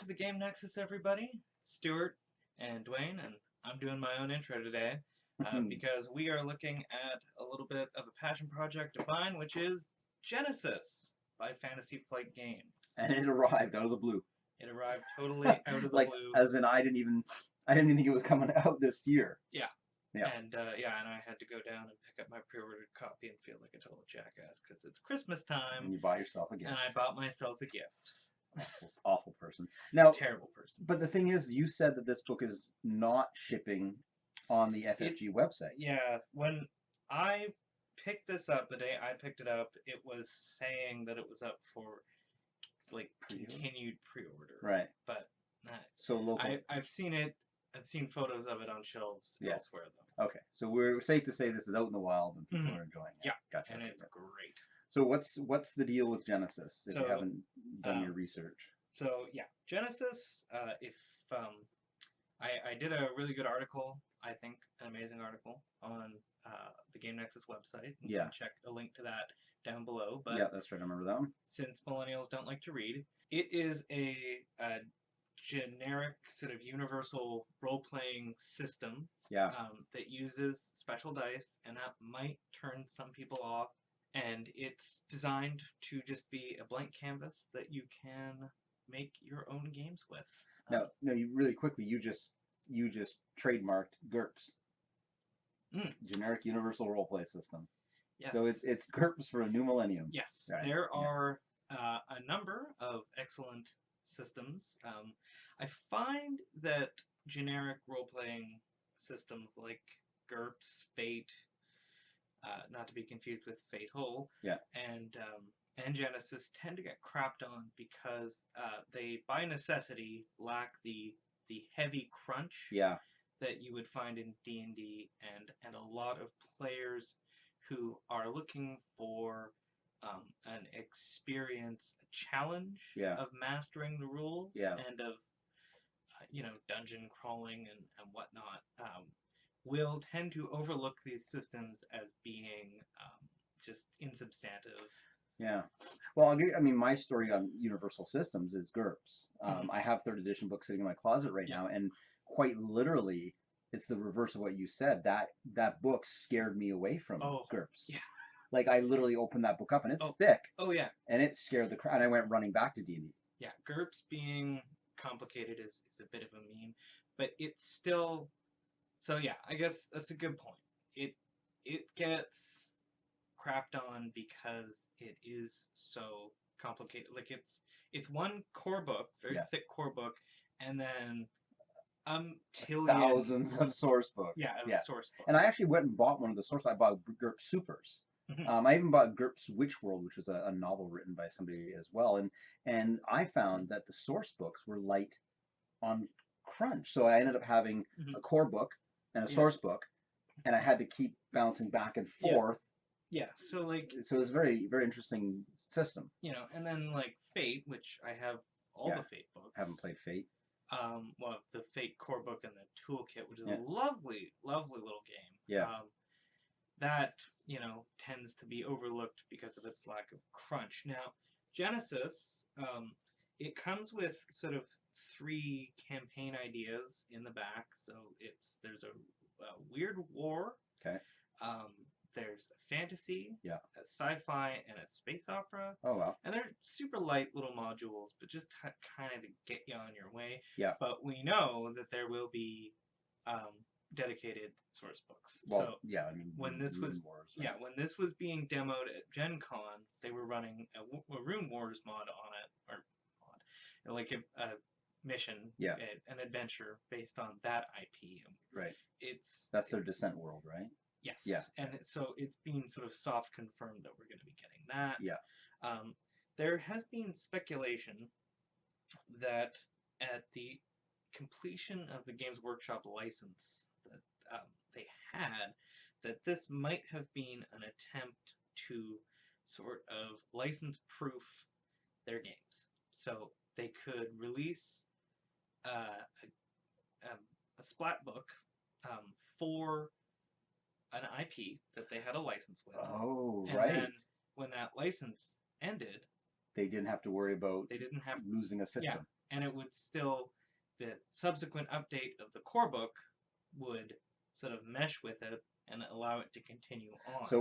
to the Game Nexus, everybody. Stewart and Dwayne, and I'm doing my own intro today because we are looking at a little bit of a passion project of mine, which is Genesys by Fantasy Flight Games. And it arrived out of the blue. It arrived totally out of the blue. As in, I didn't even think it was coming out this year. Yeah. Yeah. And I had to go down and pick up my pre-ordered copy and feel like a total jackass because it's Christmas time. And you buy yourself a gift. And I bought myself a gift. Awful person. Now, terrible person. But the thing is, you said that this book is not shipping on the FFG website. Yeah, when I picked this up, the day I picked it up, it was saying that it was up for like continued pre-order. Right. But so local. I've seen it. I've seen photos of it on shelves elsewhere, though. Okay, so we're safe to say this is out in the wild and people are enjoying it. Yeah, gotcha. And it's great. So what's the deal with Genesys if you haven't done your research? So yeah, Genesys. I did a really good article. I think an amazing article on the Game Nexus website. You can check a link to that down below. But yeah, that's right. I remember that one. Since millennials don't like to read, it is a generic sort of universal role-playing system that uses special dice, and that might turn some people off. And it's designed to just be a blank canvas that you can make your own games with. No, you really quickly you just trademarked GURPS, generic universal role-play system. Yes. So it's GURPS for a new millennium. Yes, right. There are a number of excellent systems. I find that generic role-playing systems like GURPS, Fate, not to be confused with Fatal, and Genesys tend to get crapped on because they, by necessity, lack the heavy crunch that you would find in D&D, and a lot of players who are looking for an experience, a challenge of mastering the rules and of dungeon crawling and whatnot, will tend to overlook these systems as being just insubstantive. Yeah. Well, my story on Universal Systems is GURPS. I have 3rd edition books sitting in my closet right now, and quite literally, it's the reverse of what you said. That book scared me away from GURPS. Yeah. Like, I literally opened that book up, and it's thick. Oh, yeah. And it scared the crap, and I went running back to D&D. Yeah, GURPS being complicated is a bit of a meme, but it's still... So, yeah, I guess that's a good point. It gets crapped on because it is so complicated. Like, it's one core book, very thick core book, and then thousands of source books. Yeah, source books. And I actually went and bought one of the source. I bought GURPS Supers. I even bought GURPS Witch World, which was a novel written by somebody as well. And I found that the source books were light on crunch. So I ended up having a core book and a source book, and I had to keep bouncing back and forth. Yeah, so it's a very, very interesting system. And then like Fate, which I have all the Fate books. Haven't played Fate. Well, the Fate core book and the toolkit, which is a lovely, lovely little game. Yeah. That tends to be overlooked because of its lack of crunch. Now, Genesys, it comes with sort of 3 campaign ideas in the back. So there's a weird war. Okay. There's a fantasy, a sci-fi, and a space opera. Oh, wow. And they're super light little modules, but just kind of to get you on your way. Yeah. But we know that there will be dedicated source books. Well, so when this was being demoed at Gen Con, they were running a Rune Wars mod on it, or like a mission, an adventure based on that IP. Right. That's their Descent world, right? Yes. Yeah. And so it's been sort of soft confirmed that we're going to be getting that. Yeah. There has been speculation that at the completion of the Games Workshop license that they had, that this might have been an attempt to sort of license-proof their games. So they could release a splat book for an IP that they had a license with. Oh, and right. Then when that license ended, they didn't have to worry about they didn't have losing a system. Yeah, and it would still, the subsequent update of the core book would sort of mesh with it and allow it to continue on. So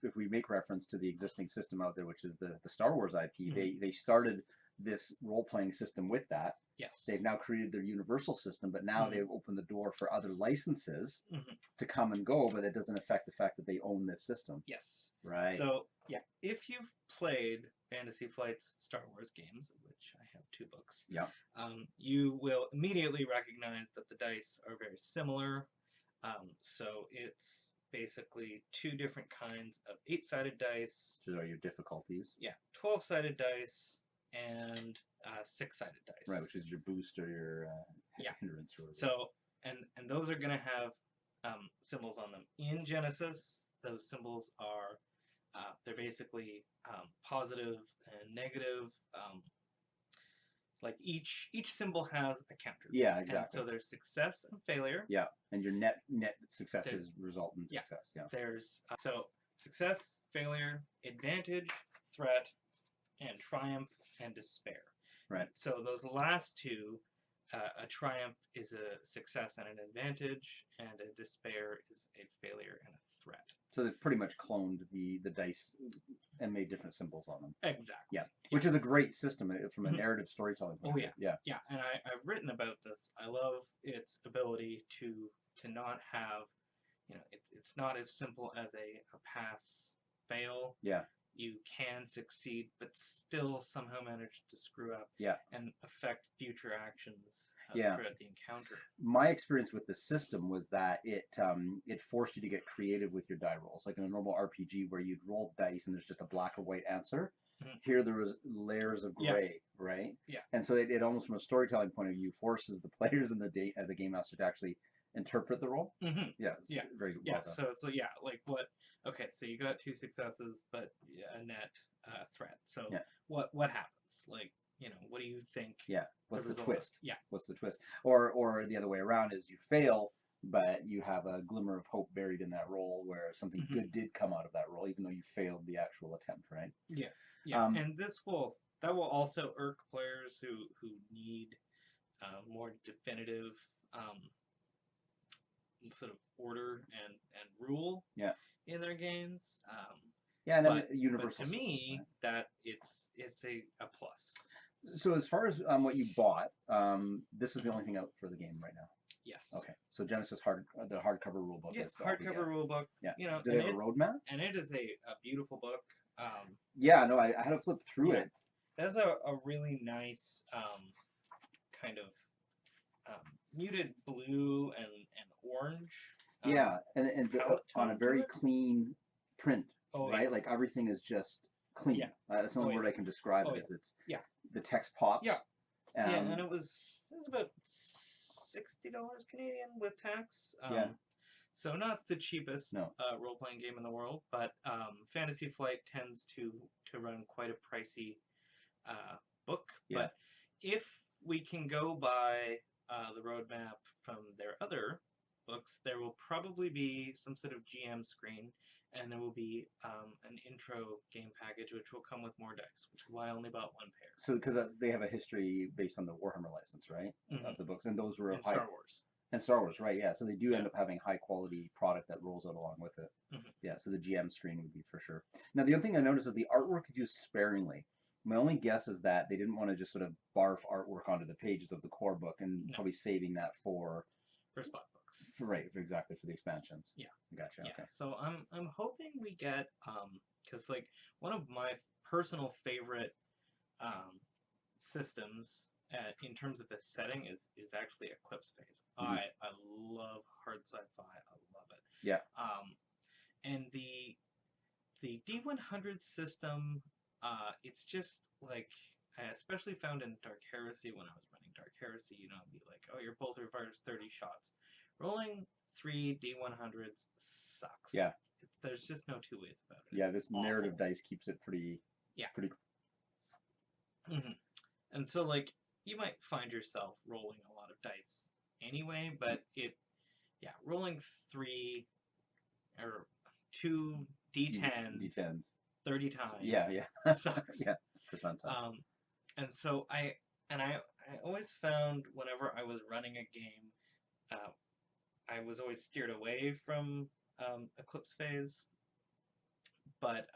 if we make reference to the existing system out there, which is the Star Wars IP, they started this role-playing system with that. Yes. They've now created their universal system, but now they've opened the door for other licenses to come and go, but it doesn't affect the fact that they own this system. Yes. Right. So, yeah, if you've played Fantasy Flight's Star Wars games, of which I have 2 books, you will immediately recognize that the dice are very similar. So it's basically 2 different kinds of 8-sided dice. So are your difficulties? Yeah, 12-sided dice and 6-sided dice. Right, which is your boost or your hindrance. Or so, and those are going to have symbols on them. In Genesis, those symbols are, they're basically positive and negative. Like each symbol has a counter. Yeah, exactly. And so there's success and failure. Yeah, and your net successes result in success. Yeah. There's so success, failure, advantage, threat, and triumph and despair. Right. So those last 2, a triumph is a success and an advantage, and a despair is a failure and a threat. So they pretty much cloned the dice and made different symbols on them. Exactly. Yeah, which is a great system from a narrative storytelling point of view. Yeah. And I've written about this. I love its ability to not have, it's not as simple as a pass fail. Yeah. You can succeed, but still somehow manage to screw up. Yeah. And affect future actions throughout the encounter. My experience with the system was that it forced you to get creative with your die rolls, like in a normal RPG where you'd roll dice and there's just a black or white answer. Here there was layers of gray, right? Yeah. And so it almost, from a storytelling point of view, forces the players and the game master to actually interpret the role. Yeah. Very well done. So it's like what? Okay, so you got 2 successes, but a net threat. So what happens? Like, what do you think? Yeah. What's the twist? Yeah. What's the twist? Or the other way around is you fail, but you have a glimmer of hope buried in that roll where something good did come out of that roll, even though you failed the actual attempt, right? Yeah. Yeah. And that will also irk players who need more definitive sort of order and rule in their games. And then universal. But to me, that it's a plus. So as far as what you bought, this is the only thing out for the game right now. Yes. Okay. So Genesys the hardcover rulebook. Yes, hardcover rulebook. Yeah. Do they have a roadmap? And it is a beautiful book. Yeah. No, I had to flip through it. It has a really nice kind of muted blue and orange. And on a very clean print, right? Like everything is just clean. Yeah. That's the only word I can describe it as. It's the text pops. Yeah. And it was about $60 Canadian with tax. So not the cheapest role-playing game in the world, but Fantasy Flight tends to run quite a pricey book. Yeah. But if we can go by the roadmap from their other books, there will probably be some sort of GM screen, and there will be an intro game package which will come with more dice, which is why I only bought 1 pair. So because they have a history based on the Warhammer license, right? Of the books, and those were and Star Wars. And Star Wars, right? Yeah. So they do end up having high quality product that rolls out along with it. Yeah. So the GM screen would be for sure. Now the other thing I noticed is the artwork is used sparingly. My only guess is that they didn't want to just sort of barf artwork onto the pages of the core book and probably saving that for spot books. Exactly, for the expansions. Yeah. Gotcha. Yeah. Okay. So I'm hoping we get because like one of my personal favorite systems in terms of the setting is actually Eclipse Phase. I love hard sci-fi. I love it. Yeah. And the D100 system, it's just like I especially found in Dark Heresy when I was running Dark Heresy. It'd be like, oh, your bolter fires 30 shots. Rolling 3 D100s sucks. Yeah. There's just no 2 ways about it. Yeah, this narrative dice keeps it pretty. Pretty. And so like you might find yourself rolling a lot of dice anyway, but rolling 3 or 2 D10s 30 times. Yeah. Sucks. Yeah. Percentile. And so I And I always found whenever I was running a game, I was always steered away from Eclipse Phase, but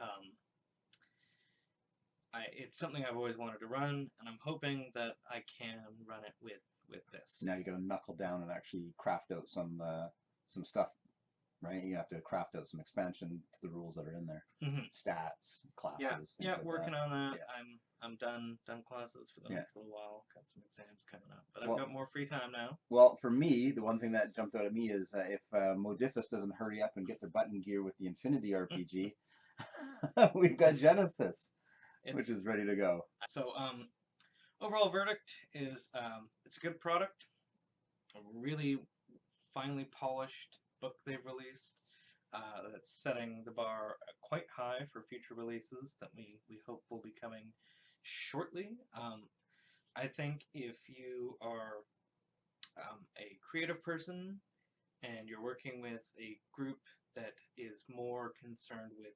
it's something I've always wanted to run, and I'm hoping that I can run it with this. Now you got to knuckle down and actually craft out some stuff, right? You have to craft out some expansion to the rules that are in there, stats, classes. Yeah, like working that. on that. Yeah. I'm done classes for the Yeah. next little while. Got some exams coming up, but I've got more free time now. Well, for me, the one thing that jumped out at me is if Modifus doesn't hurry up and get their button gear with the Infinity RPG, we've got Genesys, which is ready to go. So, overall verdict is it's a good product, a really finely polished book they've released that's setting the bar quite high for future releases that we hope will be coming shortly. I think if you are a creative person and you're working with a group that is more concerned with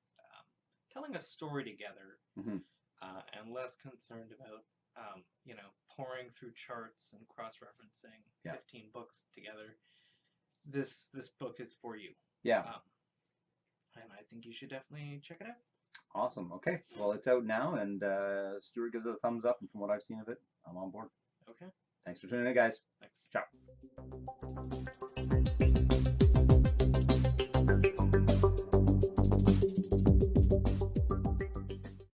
telling a story together and less concerned about pouring through charts and cross-referencing 15 books together, this book is for you. Yeah. And I think you should definitely check it out. Awesome. Okay. Well, it's out now, and Stewart gives it a thumbs up, and from what I've seen of it, I'm on board. Okay. Thanks for tuning in, guys. Thanks. Ciao.